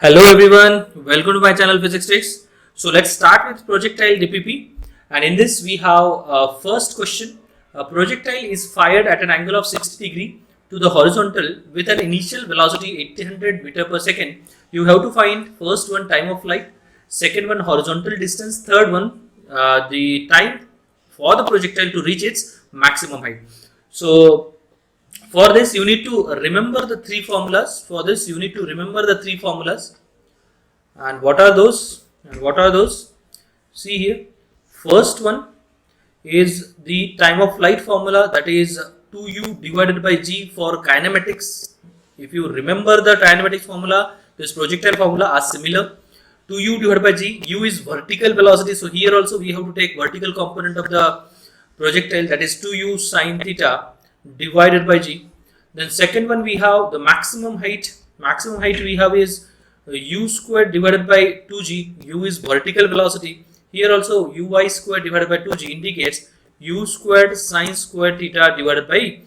Hello everyone, welcome to my channel Physics Tricks. So let's start with projectile DPP, and in this we have first question. A projectile is fired at an angle of 60 degree to the horizontal with an initial velocity 800 meter per second. You have to find first one time of flight, second one horizontal distance, third one the time for the projectile to reach its maximum height. So for this, you need to remember the three formulas. And what are those? See here. First one is the time of flight formula, that is 2u divided by g for kinematics. If you remember the kinematics formula, this projectile formula are similar. 2u divided by g, u is vertical velocity. So here also we have to take vertical component of the projectile, that is 2u sine theta divided by g. Then second one we have the maximum height. Maximum height we have is u squared divided by 2g. U is vertical velocity. Here also uy squared divided by 2g indicates u squared sine squared theta divided by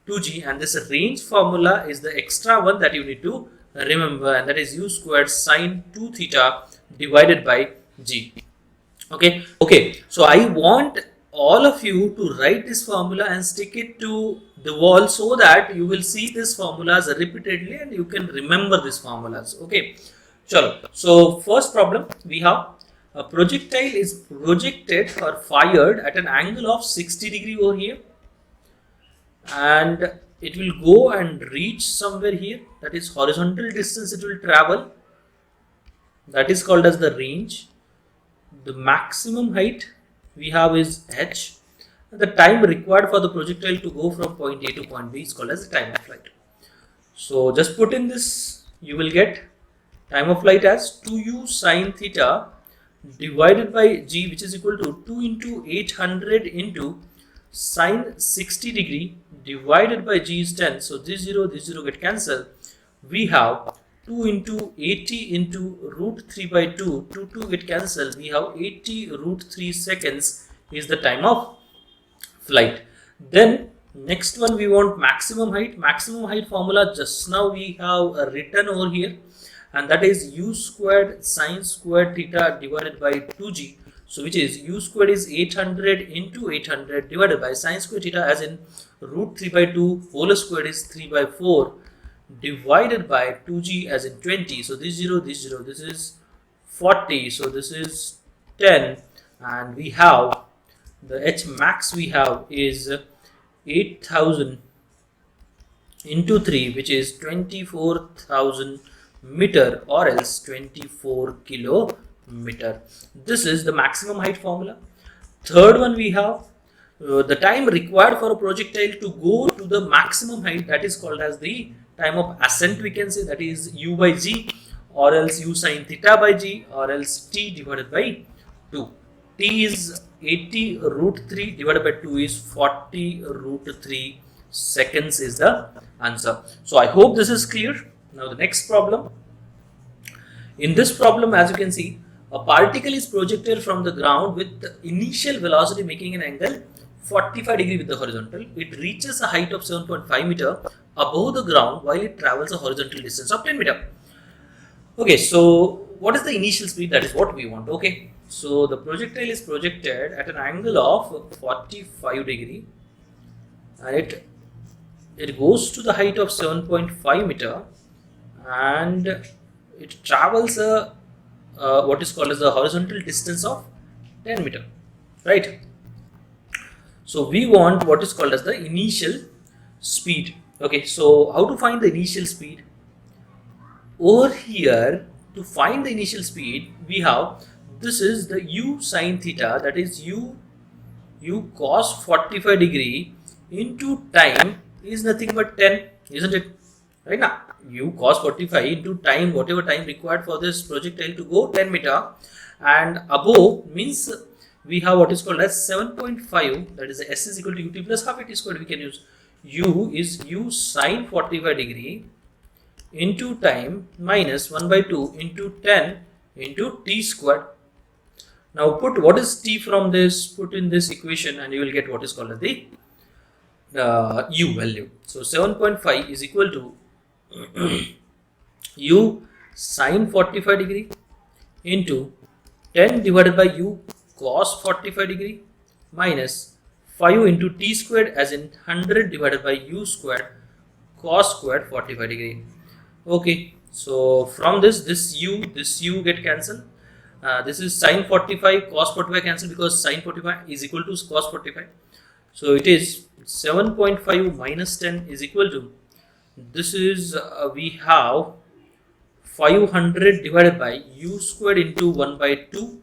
2g, and this range formula is the extra one that you need to remember, and that is u squared sine 2 theta divided by g. Okay, so I want all of you to write this formula and stick it to the wall so that you will see these formulas repeatedly and you can remember these formulas. Okay, sure. So first problem, we have a projectile is projected or fired at an angle of 60 degree over here, and it will go and reach somewhere here, that is horizontal distance it will travel, that is called as the range. The maximum height we have is h. The time required for the projectile to go from point A to point B is called as the time of flight. So just put in this, you will get time of flight as 2u sine theta divided by g, which is equal to 2 into 800 into sine 60 degree divided by g is 10. So this 0 get cancelled. We have 2 into 80 into root 3 by 2, 2 get cancelled. We have 80 root 3 seconds is the time of flight. Then next one we want maximum height. Maximum height formula just now we have written over here, and that is u squared sine squared theta divided by 2g. So which is u squared is 800 into 800 divided by sine squared theta as in root 3 by 2 whole squared is 3 by 4 divided by 2g as in 20. So this 0, this is 40. So this is 10, and we have the h max we have is 8000 into 3, which is 24,000 meter or else 24 kilometer. This is the maximum height formula. Third one we have the time required for a projectile to go to the maximum height, that is called as the time of ascent, we can say, that is u by g or else u sine theta by g or else t divided by 2. T is 80 root 3 divided by 2 is 40 root 3 seconds is the answer. So I hope this is clear. Now the next problem. In this problem, as you can see, a particle is projected from the ground with the initial velocity making an angle 45 degree with the horizontal. It reaches a height of 7.5 meter above the ground while it travels a horizontal distance of 10 meter. Okay, so what is the initial speed? That is what we want. Okay, so the projectile is projected at an angle of 45 degree, and it goes to the height of 7.5 meter, and it travels a what is called as the horizontal distance of 10 meter, right? So we want what is called as the initial speed. Okay, so how to find the initial speed? Over here, to find the initial speed, we have, this is the u sine theta, that is u cos 45 degree into time is nothing but 10, isn't it? Right now, u cos 45 into time, whatever time required for this projectile to go 10 meter, and above means we have what is called as 7.5, that is s is equal to ut plus half at squared. We can use u is u sine 45 degree into time minus 1 by 2 into 10 into t squared. Now put what is t from this, put in this equation, and you will get what is called as the u value. So 7.5 is equal to u sine 45 degree into 10 divided by u cos 45 degree minus 5 into t squared, as in 100 divided by u squared cos squared 45 degree. Okay, so from this u get cancelled. This is sine 45 cos 45 cancel, because sine 45 is equal to cos 45. So it is 7.5 minus 10 is equal to, this is we have 500 divided by u squared into 1 by 2.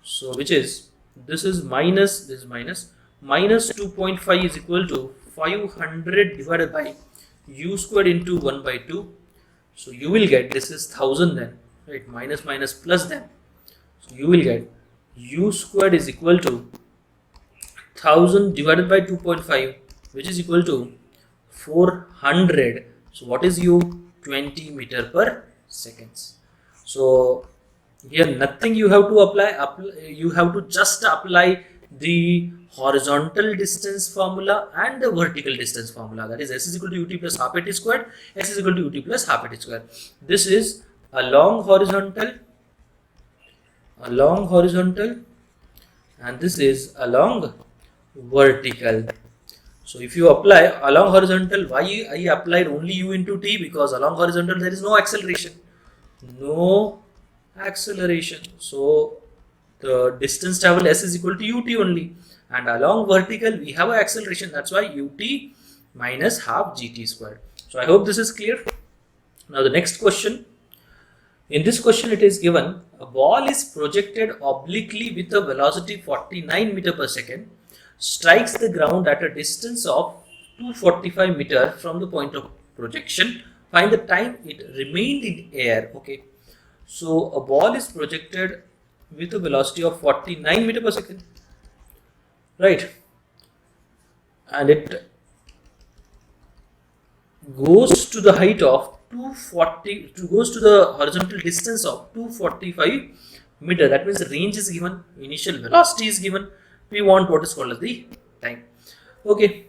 So which is, this is minus 2.5 is equal to 500 divided by u squared into 1 by 2. So you will get, this is 1000 then, right? Minus minus plus then. So you will get u squared is equal to 1000 divided by 2.5, which is equal to 400. So what is u? 20 meter per seconds. So here nothing you have to apply, you have to just apply the horizontal distance formula and the vertical distance formula, that is s is equal to ut plus half at squared, s is equal to ut plus half at squared. This is along horizontal, and this is along vertical. So if you apply along horizontal, why I applied only u into t? Because along horizontal there is no acceleration. So the distance travel s is equal to ut only, and along vertical we have an acceleration, that's why ut minus half gt squared. So I hope this is clear. Now the next question. In this question it is given, a ball is projected obliquely with a velocity 49 meter per second, strikes the ground at a distance of 245 meter from the point of projection. Find the time it remained in air. Okay, so a ball is projected with a velocity of 49 meter per second, right? And it goes to the height of 240, goes to the horizontal distance of 245 meter. That means the range is given, initial velocity is given. We want what is called as the time. Okay,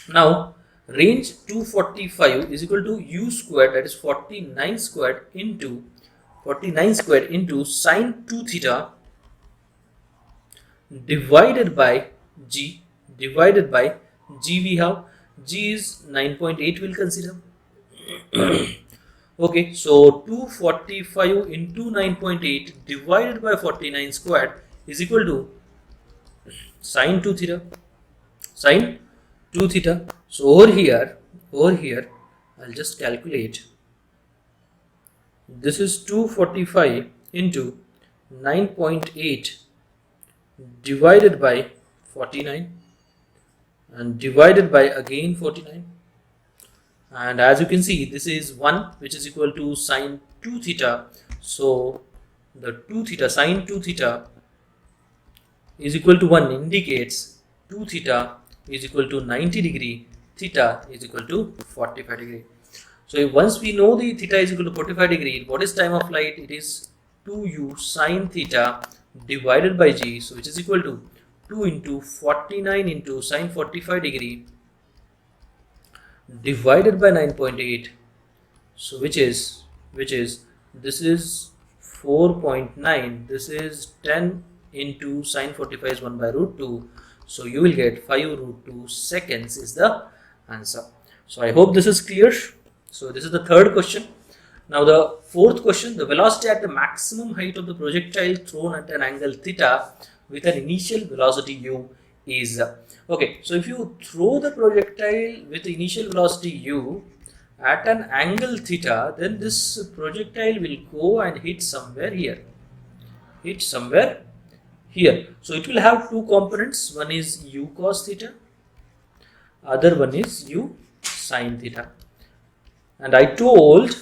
now range 245 is equal to u squared, that is 49 squared into sine 2 theta divided by g. We have g is 9.8, we'll consider. Okay, so 245 into 9.8 divided by 49 squared is equal to sine 2 theta. So over here I'll just calculate. This is 245 into 9.8 divided by 49 and divided by again 49, and as you can see this is 1, which is equal to sine 2 theta. So the 2 theta, sine 2 theta is equal to 1 indicates 2 theta is equal to 90 degree, theta is equal to 45 degree. So once we know the theta is equal to 45 degree, what is time of flight? It is 2u sine theta divided by g, so which is equal to 2 into 49 into sine 45 degree divided by 9.8. So which is this is 4.9, this is 10 into sine 45 is 1 by root 2. So you will get 5 root 2 seconds is the answer. So I hope this is clear. So this is the third question. Now the fourth question, the velocity at the maximum height of the projectile thrown at an angle theta with an initial velocity u is, okay, so if you throw the projectile with the initial velocity u at an angle theta, then this projectile will go and hit somewhere here. So it will have two components, one is u cos theta, other one is u sin theta. And I told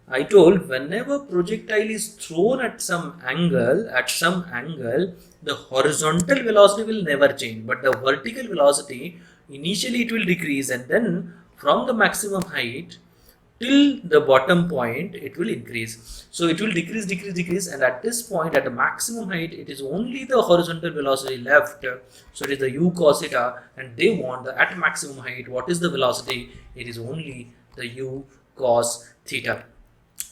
whenever projectile is thrown at some angle, the horizontal velocity will never change, but the vertical velocity initially it will decrease, and then from the maximum height till the bottom point it will increase. So it will decrease, and at this point, at the maximum height, it is only the horizontal velocity left. So it is the u cos theta, and they want the at maximum height, what is the velocity? It is only the u cos theta.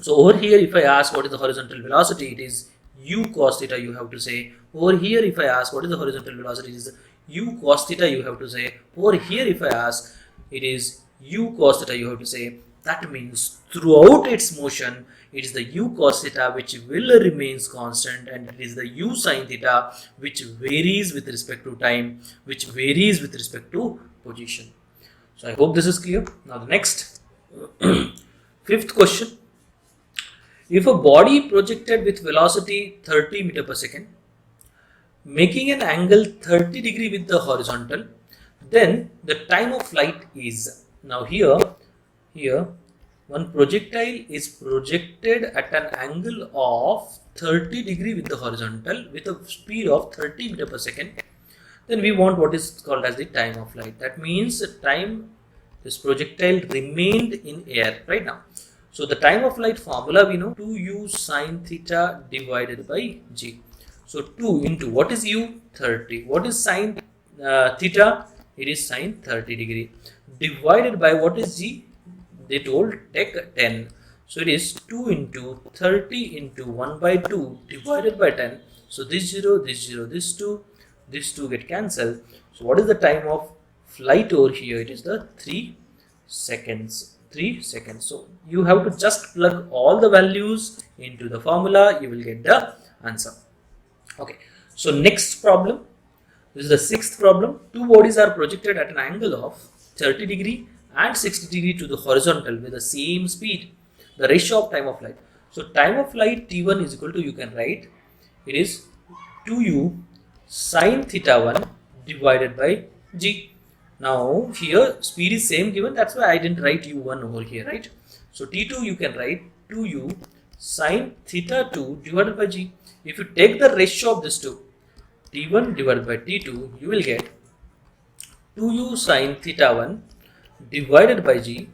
So over here, if I ask what is the horizontal velocity, it is u cos theta, you have to say. Over here, if I ask what is the horizontal velocity, it is u cos theta, you have to say. Over here, if I ask, it is u cos theta, you have to say. That means throughout its motion, it is the u cos theta which will remains constant, and it is the u sin theta which varies with respect to time, which varies with respect to position. So I hope this is clear. Now the next fifth question. If a body projected with velocity 30 meter per second, making an angle 30 degree with the horizontal, then the time of flight is. Now here one projectile is projected at an angle of 30 degree with the horizontal with a speed of 30 meter per second. Then we want what is called as the time of flight. That means the time this projectile remained in air right now. So the time of flight formula we know 2u sin theta divided by g. So 2 into what is u? 30. What is sin theta? It is sin 30 degree. Divided by what is g? They told take 10. So it is 2 into 30 into 1 by 2 divided by 10. So this 0, this 0, this 2 get cancelled. So what is the time of flight over here? It is the 3 seconds. 3 seconds. So you have to just plug all the values into the formula. You will get the answer. Okay. So next problem. This is the sixth problem. Two bodies are projected at an angle of 30 degree and 60 degree to the horizontal with the same speed. The ratio of time of flight. So time of flight T1 is equal to, you can write, it is 2u sin theta 1 divided by g. Now here speed is same given, that's why I didn't write u1 over here, right? So T2 you can write 2u sin theta 2 divided by g. If you take the ratio of this two, T1 divided by T2, you will get 2u sin theta 1 divided by g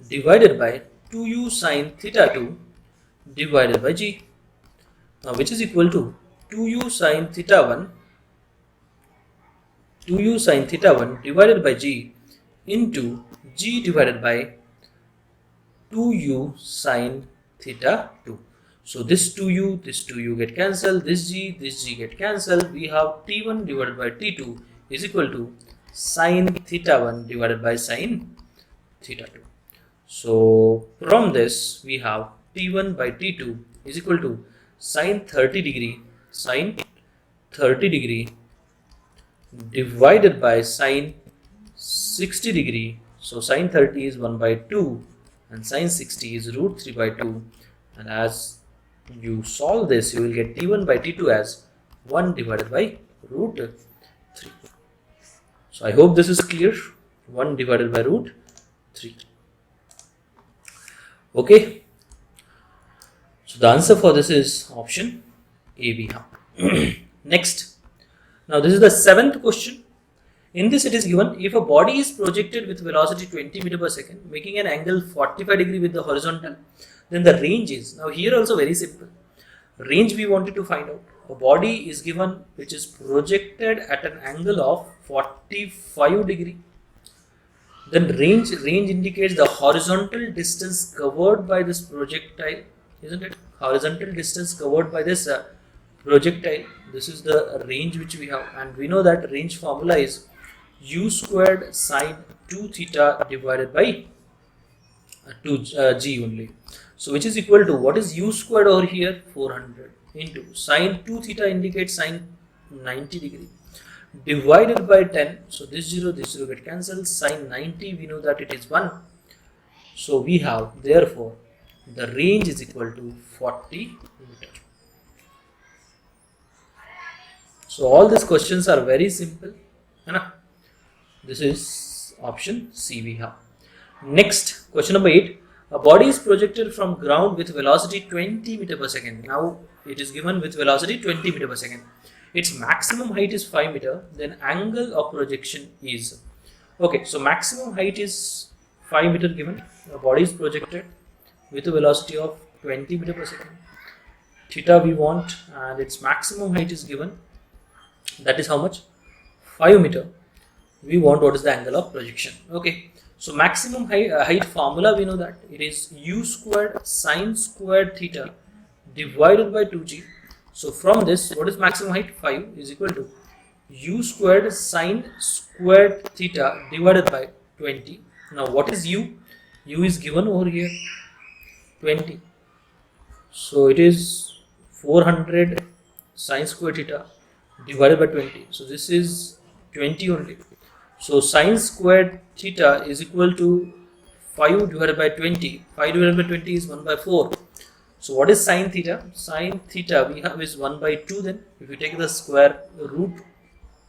divided by 2u sin theta 2 divided by g. Now which is equal to 2u sin theta 1 divided by g into g divided by 2u sin theta 2. So this 2u get cancelled, this g get cancelled. We have T1 divided by T2 is equal to sin theta 1 divided by sin theta 2. So from this we have T1 by T2 is equal to sin 30 degree divided by sin 60 degree. So sin 30 is 1 by 2 and sin 60 is root 3 by 2, and as you solve this you will get T1 by T2 as 1 divided by root 3. So I hope this is clear. 1 divided by root 3. Okay. So the answer for this is option A, B. Next. Now this is the seventh question. In this it is given, if a body is projected with velocity 20 meter per second, making an angle 45 degree with the horizontal, then the range is, now here also very simple. Range we wanted to find out. A body is given which is projected at an angle of 45 degree. Then range indicates the horizontal distance covered by this projectile, isn't it? Horizontal distance covered by this projectile. This is the range which we have, and we know that range formula is u squared sine 2 theta divided by 2g only. So which is equal to, what is u squared over here? 400 into sine 2 theta indicates sine 90 degree divided by 10. So this 0 get cancelled. Sine 90 we know that it is 1. So we have, therefore the range is equal to 40 meter. So all these questions are very simple. This is option C we have. Next, question number 8. A body is projected from ground with velocity 20 meter per second. Now it is given with velocity 20 meter per second. Its maximum height is 5 meter. Then angle of projection is. Okay, so maximum height is 5 meter given. A body is projected with a velocity of 20 meter per second. Theta we want, and its maximum height is given. That is how much? 5 meter. We want what is the angle of projection. Okay, So maximum height formula, we know that it is u squared sine squared theta divided by 2g. So from this, what is maximum height? 5 is equal to u squared sine squared theta divided by 20. Now what is u? U is given over here 20. So it is 400 sine square theta divided by 20. So this is 20 only. So sine squared theta is equal to 5 divided by 20. 5 divided by 20 is 1 by 4. So what is sine theta? Sine theta we have is 1 by 2 then, if you take the square root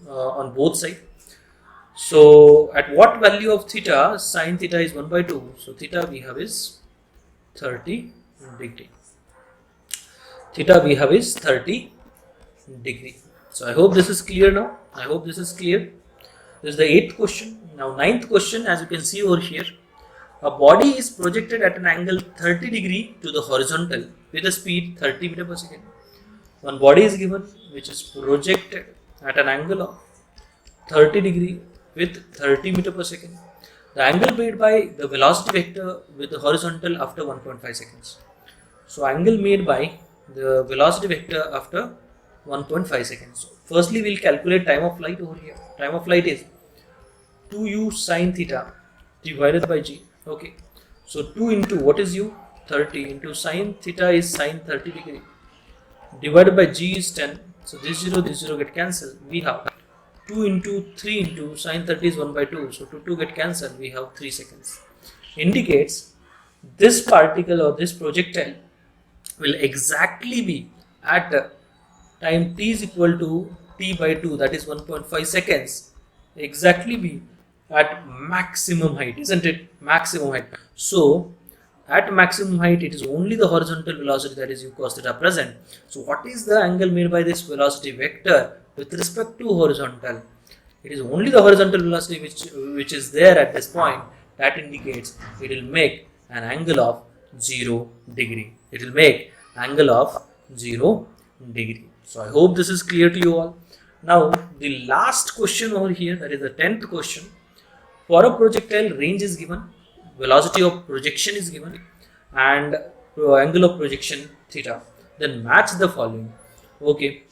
on both sides. So at what value of theta? Sine theta is 1 by 2. So theta we have is 30 degree. Theta we have is 30 degree. So I hope this is clear now. I hope this is clear. This is the 8th question. Now 9th question, as you can see over here, a body is projected at an angle 30 degree to the horizontal with a speed 30 meter per second. One body is given which is projected at an angle of 30 degree with 30 meter per second. The angle made by the velocity vector with the horizontal after 1.5 seconds. So angle made by the velocity vector after 1.5 seconds. Firstly, we'll calculate time of flight over here. Time of flight is 2u sine theta divided by g. Okay, so 2 into what is u? 30 into sine theta is sine 30 degree divided by g is 10. So this 0 get cancelled. We have 2 into 3 into sine 30 is 1 by 2. So 2 get cancelled. We have 3 seconds. Indicates this particle or this projectile will exactly be at time t is equal to t by 2, that is 1.5 seconds, exactly be at maximum height, isn't it? Maximum height. So at maximum height, it is only the horizontal velocity, that is u cos theta, present. So what is the angle made by this velocity vector with respect to horizontal? It is only the horizontal velocity which is there at this point. That indicates it will make an angle of 0 degree. It will make angle of 0 degree. So I hope this is clear to you all. Now the last question over here, that is the 10th question. For a projectile, range is given, velocity of projection is given, and angle of projection theta. Then match the following. Okay,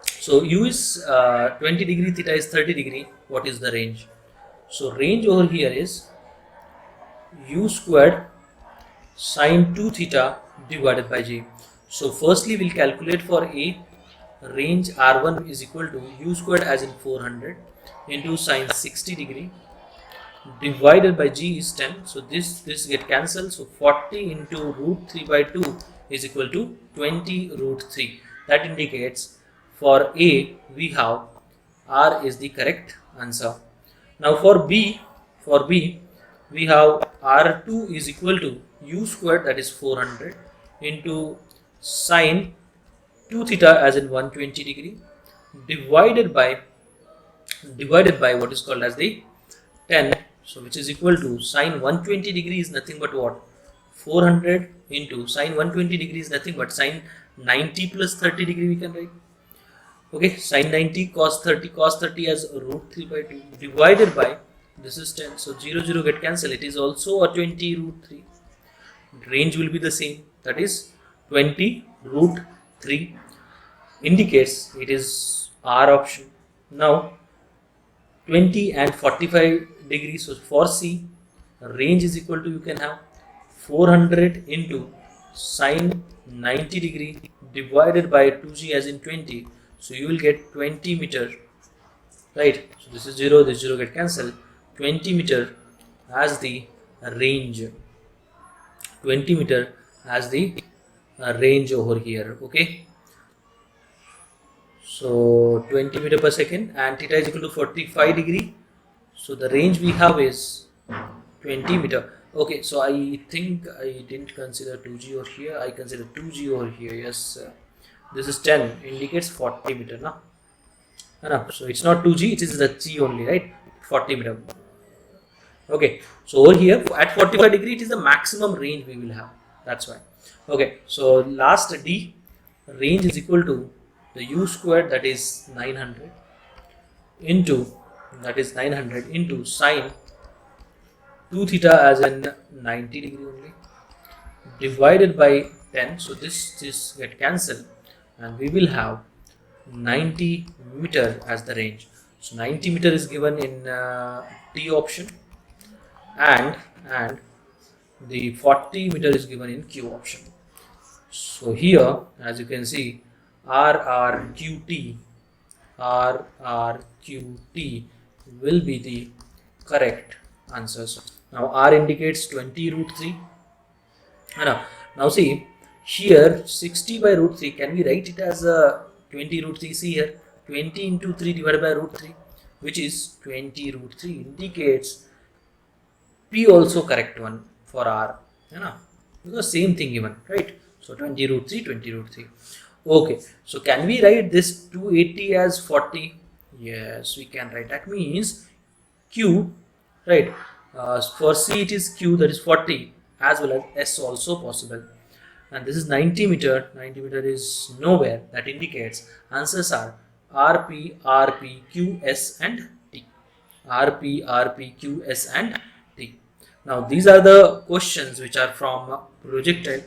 so u is 20 degree, theta is 30 degree. What is the range? So range over here is u squared sine 2 theta divided by g. So firstly we'll calculate for a range r1 is equal to u squared as in 400 into sine 60 degree divided by g is 10. So this get cancelled. So 40 into root 3 by 2 is equal to 20 root 3. That indicates for A we have R is the correct answer. Now for B we have R2 is equal to u squared, that is 400 into sine 2 theta as in 120 degree divided by what is called as the 10. So which is equal to sine 120 degree is nothing but what? 400 into sine 120 degree is nothing but sine 90 plus 30 degree we can write. Okay, sine 90 cos 30 as root 3 by 2 divided by this is 10. So 0 get cancelled. It is also a 20 root 3. Range will be the same, that is 20 root 3. Indicates it is R option. Now 20 and 45 degrees. So for C, range is equal to, you can have 400 into sine 90 degree divided by 2g as in 20. So you will get 20 meter, right? So this is 0, this 0 get cancelled. 20 meter as the range. 20 meter as the range over here. Okay. So 20 meter per second, and theta is equal to 45 degree. So the range we have is 20 meter. Okay, so I think I didn't consider 2g over here. I consider 2g over here. Yes, this is 10, indicates 40 meter. No? So it's not 2g, it is the g only, right? 40 meter. Okay, so over here at 45 degree, it is the maximum range we will have. That's why. Okay, so last D, range is equal to the u squared, that is 900 into sine 2 theta as in 90 degree only, divided by 10, so this get cancelled, and we will have 90 meter as the range. So 90 meter is given in T option, and the 40 meter is given in Q option. So here, as you can see, RRQT will be the correct answers. Now R indicates 20 root 3. Now see here 60 by root 3, can we write it as a 20 root 3? See here, 20 into 3 divided by root 3, which is 20 root 3, indicates P also correct one for R, because same thing given, right? So 20 root 3, 20 root 3. Okay, so can we write this 280 as 40? Yes, we can write. That means Q, right? For C it is Q, that is 40, as well as S also possible. And this is 90 meter. 90 meter is nowhere. That indicates answers are RP, RP, Q, S and T. RP, RP, Q, S and T. Now these are the questions which are from Projectile.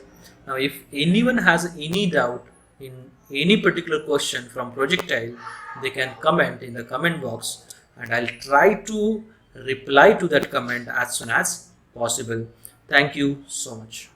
Now if anyone has any doubt in any particular question from Projectile, they can comment in the comment box, and I'll try to reply to that comment as soon as possible. Thank you so much.